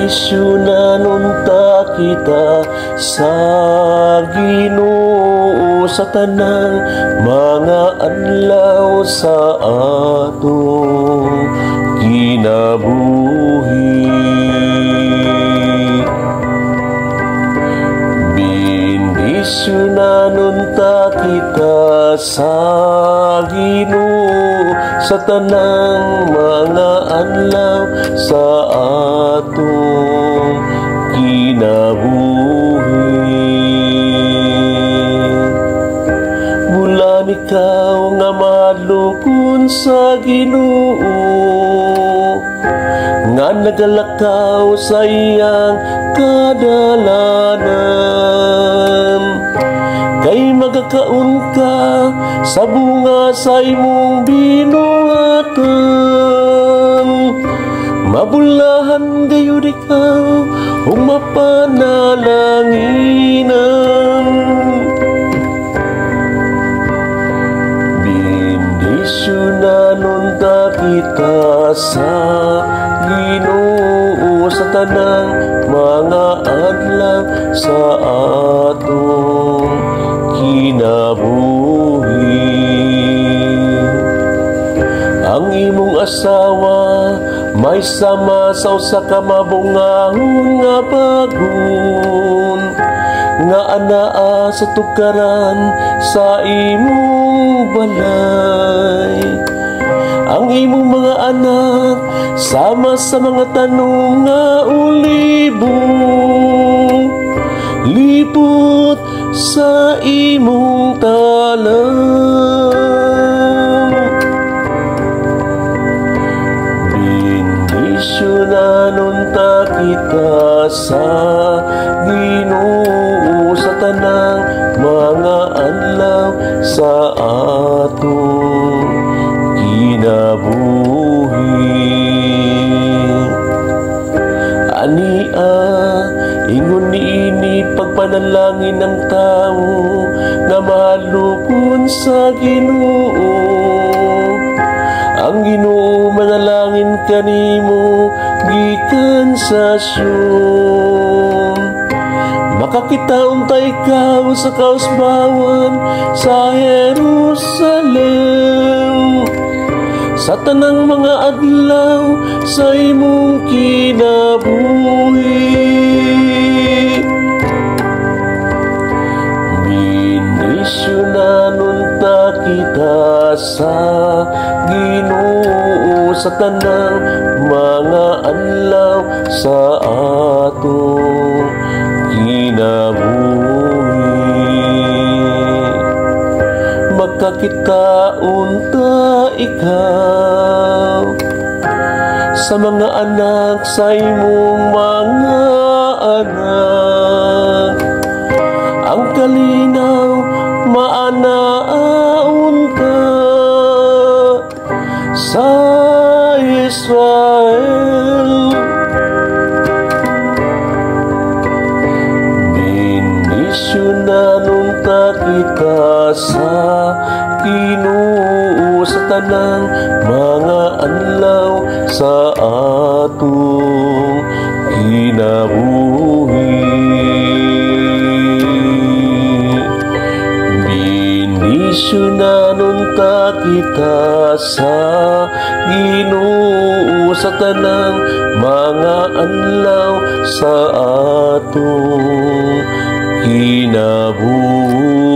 Sunanunta kita sa Ginoo sa tanang mga adlaw sa atong kinabuhi. Bendisyonanon kita sa Ginoo sa tanang mga adlaw sa atong kinabuhi. Bulan ikaw nga madlukon sa Ginoo, nga nagalakaw sa iyang kadalanan, kay magakaon ka sa bunga sa imong binuhatan. Mabulahan gayud ikaw ug mapanalanginan. Bendisyonanon kita sa Ginoo sa tanang mga adlaw sa atong kinabuhi. Ang imong asawa may sama sa usa ka mabungahon nga bagon, nga anaa sa tukaran sa imong balay. Ang imong mga anak sama sa mga tanong nga ulibong, lipot sa imong talang. Bendisyonanon kita sa Ginoo sa tanang mga adlaw sa atong kinabuhi. Ania ingon niini pagpanalangin ng tao nga malukon sa Ginoo. Ang Ginoo manalangin kanimo gikan sa Sion. Makakita unta ikaw sa kausbawan sa Jerusalem, sa tanang mga adlaw sa imong kinabuhi. Bendisyonanon kita sa Ginoo sa tanang mga adlaw sa atong kinabuhi. Makakita unta ikaw sa mga anak sa imong mga anak. Ang kalinaw maanaon ka sa Israel. Bendisyonanon kita sa Ginoo sa tanang mga adlaw sa atong kinabuhi. Bendisyonanon kita sa Ginoo sa tanang mga adlaw sa atong kinabuhi.